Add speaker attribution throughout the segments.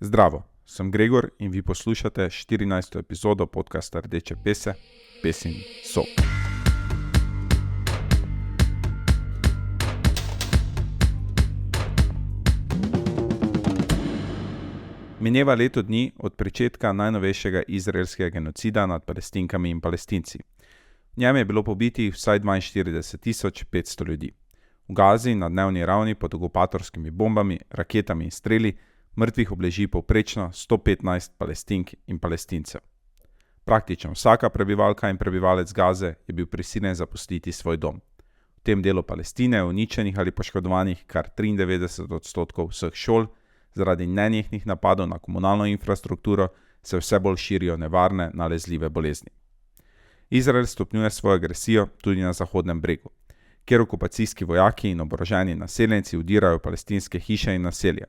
Speaker 1: Zdravo, sem Gregor in vi poslušate 14. epizodo podcasta Rdeče pese, Pesin sok. Mineva leto dni od pričetka najnovejšega izraelskega genocida nad Palestinkami in Palestinci. V njem je bilo pobitih vsaj 42.500 ljudi. V Gazi na dnevni ravni pod okupatorskimi bombami, raketami in streli mrtvih obleži povprečno 115 Palestink in Palestincev. Praktično vsaka prebivalka in prebivalec Gaze je bil prisiljen zapustiti svoj dom. V tem delu Palestine je uničenih ali poškodovanih kar 93% vseh šol. Zaradi nenehnih napadov na komunalno infrastrukturo se vse bolj širijo nevarne, nalezljive bolezni. Izrael stopnjuje svojo agresijo tudi na Zahodnem bregu, kjer okupacijski vojaki in oboroženi naseljenci vdirajo palestinske hiše in naselja,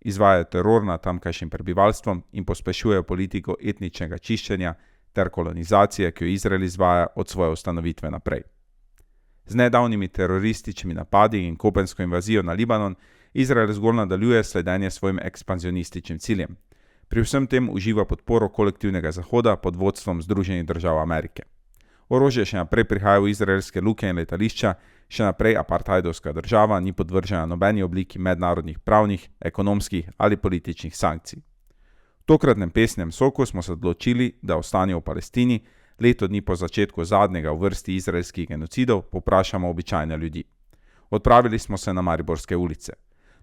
Speaker 1: izvajajo teror nad tamkajšnjim prebivalstvom in pospešujejo politiko etničnega čiščenja ter kolonizacije, ki jo Izrael izvaja od svoje ustanovitve naprej. Z nedavnimi terorističnimi napadi in kopensko invazijo na Libanon Izrael zgolj nadaljuje sledenje svojim ekspanzionističnim ciljem. Pri vsem tem uživa podporo kolektivnega Zahoda pod vodstvom Združenih držav Amerike. Orožje še naprej prihaja v izraelske luke in letališča, še naprej apartheidovska država ni podvržena nobeni obliki mednarodnih pravnih, ekonomskih ali političnih sankcij. V tokratnem pesnem soku smo se odločili, da o stanju v Palestini leto dni po začetku zadnjega v vrsti izraelskih genocidov povprašamo običajne ljudi. Odpravili smo se na Mariborske ulice.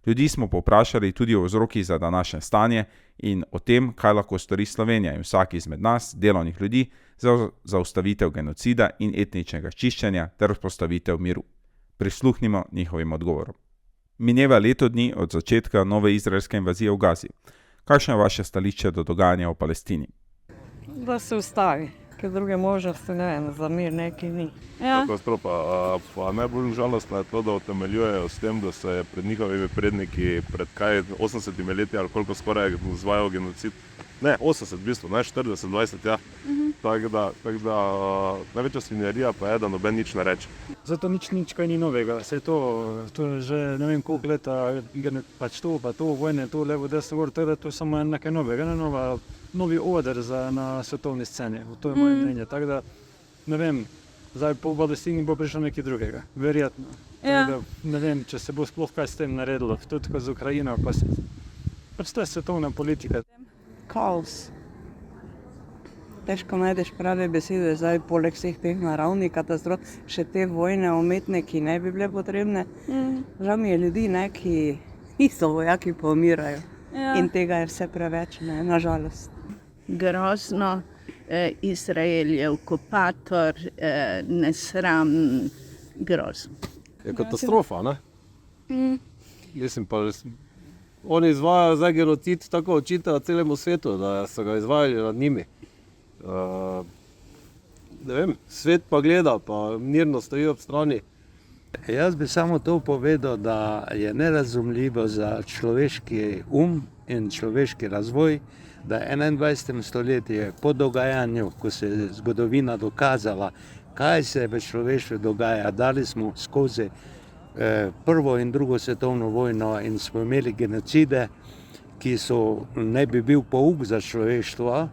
Speaker 1: Ljudi smo povprašali tudi o vzrokih za današnje stanje in o tem, kaj lahko stori Slovenija in vsak izmed nas, delovnih ljudi, za zaustavitev genocida in etničnega čiščenja ter vzpostavitev miru. Prisluhnimo njihovim odgovorom. Mineva leto dni od začetka nove izraelske invazije v Gazi. Kakšno je vaše stališče do dogajanja v Palestini?
Speaker 2: Da se ustavi, ker druge možnosti ne vem, za mir neki ni. Ja.
Speaker 3: Pa najbolj žalostno je to, da utemeljujejo s tem, da se je pred njihovimi predniki pred 80 leti ali koliko skoraj izvajal genocid. Ne, 80 v bistvu, ne 40, 20, ja. Tako da največja svinjarija pa je, da noben nič ne reče.
Speaker 4: Zato nič kaj ni novega. Se to že ne vem koliko leta, pač to, vojne, to levo, desno, gor, tako da to je samo nekaj novega, novi oder na svetovni sceni. To je moje mnenje, tako da ne vem, zdaj po Palestini bo prišlo nekaj drugega, verjetno.
Speaker 2: Ja.
Speaker 4: Da, ne vem, če se bo sploh kaj s tem naredilo, tudi tako z Ukrajino, pač to je svetovna politika.
Speaker 2: Kaos. Težko najdeš prave besede, zdaj poleg vseh teh naravnih katastrof, še te vojne umetne, ki ne bi bile potrebne. Žal mi je ljudi, ki niso vojaki, pa umirajo. Ja. In tega je vse preveč, nažalost.
Speaker 5: Grozno, Izrael je okupator, nesram, grozno.
Speaker 6: Je katastrofa, ne? Mislim pa, oni izvajajo zdaj genocid, tako očitajo celemu svetu, da so ga izvajali nad njimi. Ne vem, svet pa gleda, pa mirno stoji ob strani.
Speaker 7: Jaz bi samo to povedal, da je nerazumljivo za človeški in človeški razvoj, da je 21. stoletje po dogajanju, ko se je zgodovina dokazala, kaj se v človeštvu dogaja. Dali smo skozi prvo in drugo svetovno vojno in smo imeli genocide, ki ne bi bil pouk za človeštvo.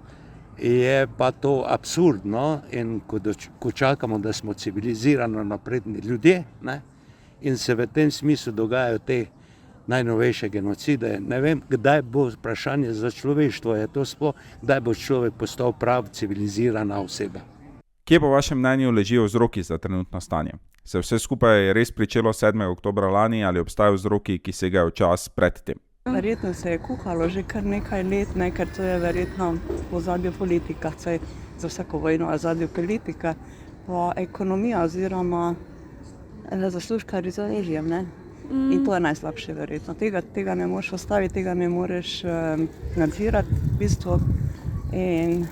Speaker 7: Je pa to absurdno in ko čakamo, da smo civilizirano napredni ljudje, in se v tem smislu dogajajo te najnovejše genocide. Ne vem, kdaj bo vprašanje za človeštvo, je to sploh, kdaj bo človek postal prav civilizirana oseba.
Speaker 1: Kje po vašem mnenju ležijo vzroki za trenutno stanje? Se vse skupaj je res pričelo 7. oktobra lani ali obstajajo vzroki, ki segajo čas pred tem?
Speaker 2: Verjetno se je kuhalo že kar nekaj let, ker to je verjetno v ozadju politika, saj za vsako vojno je v ozadju politika, pa ekonomija oziroma zaslužkarji z orožjem, In to je najslabše verjetno. Tega ne moreš ostaviti, tega ne moreš nadzirati v bistvu in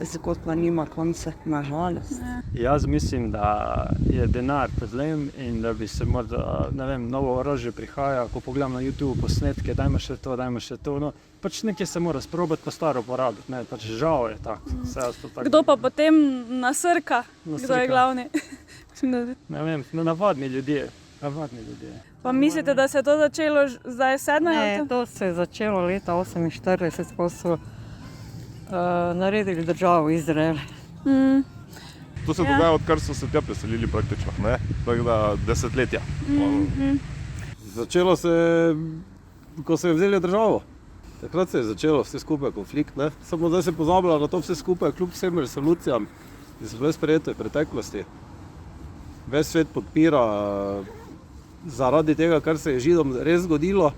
Speaker 2: zgodba nima konca, nažalost.
Speaker 4: Jaz mislim, da je denar problem in da bi se morda, ne vem, novo orožje prihaja, ko pogledam na YouTube posnetke, dajmo še to, no, pač nekaj se mora sprobati pa staro porabiti, pač žal je tako.
Speaker 8: Kdo pa potem nasrka? Kdo je glavni?
Speaker 4: Ne vem, navadni ljudje.
Speaker 8: Pa mislite, da se je to začelo zdaj 7.
Speaker 9: Ne, to se je začelo leta 1948, ko so naredili državo Izrael.
Speaker 3: To se dogaja, odkar so se tja preselili praktično, ne? Tako da desetletja.
Speaker 6: Začelo se je, ko so jim vzeli državo. Takrat se je začelo vse skupaj konflikt, ne? Samo zdaj se pozabila na to vse skupaj, kljub vsem resolucijam, ki so bile sprejete v preteklosti. Ves svet podpira zaradi tega, kar se je Židom res zgodilo.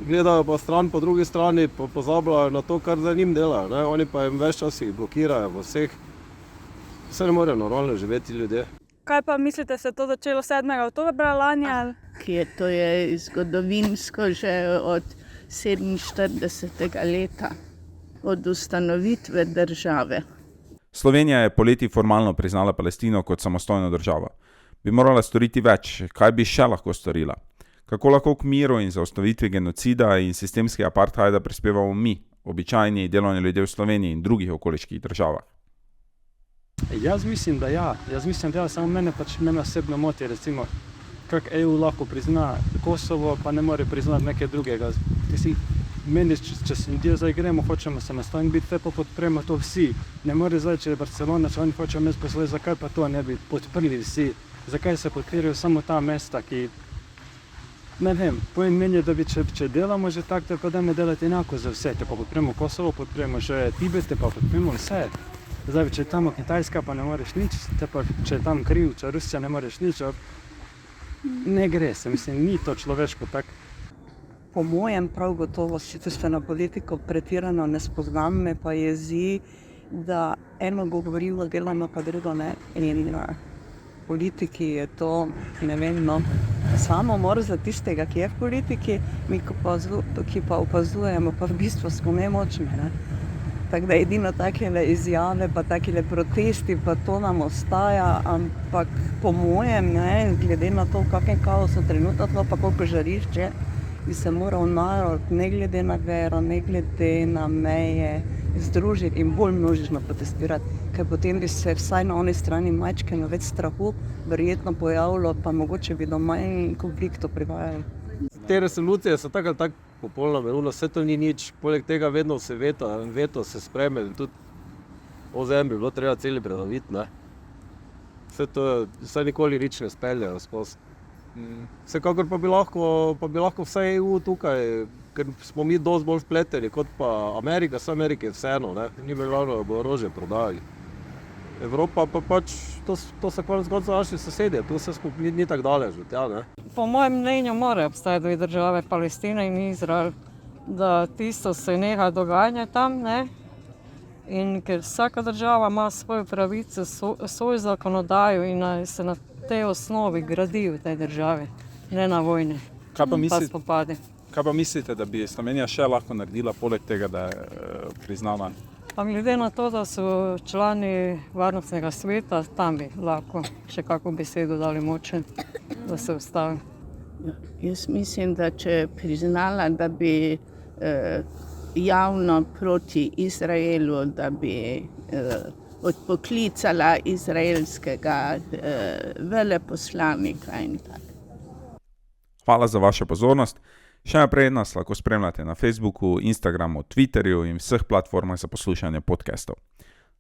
Speaker 6: Gledajo pa stran po drugi strani, pa pozabljajo na to, kar za njim delajo, ne? Oni pa jim ves čas jih blokirajo v vseh. Vse ne morejo normalno živeti ljudje.
Speaker 8: Kaj pa mislite, se je to začelo 7. oktobra lani? Ali?
Speaker 5: To je zgodovinsko že od 47. leta, od ustanovitve države.
Speaker 1: Slovenija je poleti formalno priznala Palestino kot samostojno državo. Bi morala storiti več, kaj bi še lahko storila? Kako lahko k miru in zaustavitvi genocida in sistemskega apartheida prispevamo mi, običajni delovni ljudje v Sloveniji in drugih okoliških državah?
Speaker 4: Jaz mislim, da ja. Samo mene osebno moti, recimo, kako EU lahko prizna Kosovo, pa ne more priznati nekaj drugega. Meni, če se ljudje zdaj gremo, hočemo samostojni biti, te pa podpremo to vsi. Ne more zdaj, če je Barcelona, če oni hočejo mest poslati, zakaj pa to ne bi podprli vsi? Zakaj se podpirajo samo ta mesta, ki, ne vem, pojem meni, da bi, če delamo že tako, pa dajmo delati enako za vse. Če pa podpremo Kosovo, podpremo še Tibet, pa podpremo vse. Zdaj, če je tam Kitajska, pa ne moreš nič, če je tam kriv, če Rusija ne moreš nič, ne gre se, mislim, ni to človeško tako.
Speaker 2: Po mojem prav gotovo čustveno politiko pretirano ne spoznam, me pa jezi, da eno govorijo, delamo pa drugo ne. In politiki je to, ne vem, no, samomor za tistega, ki je v politiki, mi, ki pa opazujemo, pa v bistvu smo nemočni, ne. Tako da edino takele izjave, pa takele protesti, pa to nam ostaja, ampak po mojem, ne, glede na to, kakšen kaos so trenutno, pa koliko žarišče, bi se moral narod, ne glede na vero, ne glede na meje, združiti in bolj množično protestirati, ker potem bi se vsaj na oni strani majčkeno več strahu verjetno pojavilo, pa mogoče bi do manj konfliktov privajali.
Speaker 6: Te resolucije so tako ali tako popolnoma neumne, vse to ni nič, poleg tega vedno se veto se spreme, tudi OZN bi bilo treba celi predaviti, ne. Vse to, vsaj nikoli nič ne speljejo skozi. Vsekakor pa bi lahko vsaj EU tukaj, ker smo mi dosti bolj vpleteni kot pa Amerika, vse Amerike je vseeno, ne, ni bi glavno, da bo orožje prodajali. Evropa pa pač, to so konec koncev naši sosedje, tu se ni tako daleč od tja, ne.
Speaker 9: Po mojem mnenju morajo obstajati dve države, Palestina in Izrael, da tisto se neha dogajanje tam, ne. In ker vsaka država ima svoje pravice, svoj zakonodajo in se na tej osnovi gradi v tej državi, ne na vojni, pa spopadi.
Speaker 1: Kaj pa mislite, da bi Slovenija še lahko naredila, poleg tega, da je priznana?
Speaker 9: Pa glede na to, da so člani varnostnega sveta, tam bi lahko še kako besedo dali moče, da se ustavi.
Speaker 5: Jaz mislim, da če je priznala, da bi javno proti Izraelu, da bi odpoklicala izraelskega veleposlanika in tako.
Speaker 1: Hvala za vašo pozornost. Še naprej nas lahko spremljate na Facebooku, Instagramu, Twitterju in vseh platformah za poslušanje podcastov.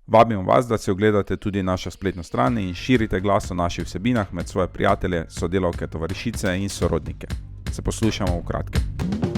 Speaker 1: Vabimo vas, da si ogledate tudi našo spletno stran in širite glas o naših vsebinah med svoje prijatelje, sodelavke, tovarišice in sorodnike. Se poslušamo v kratkem.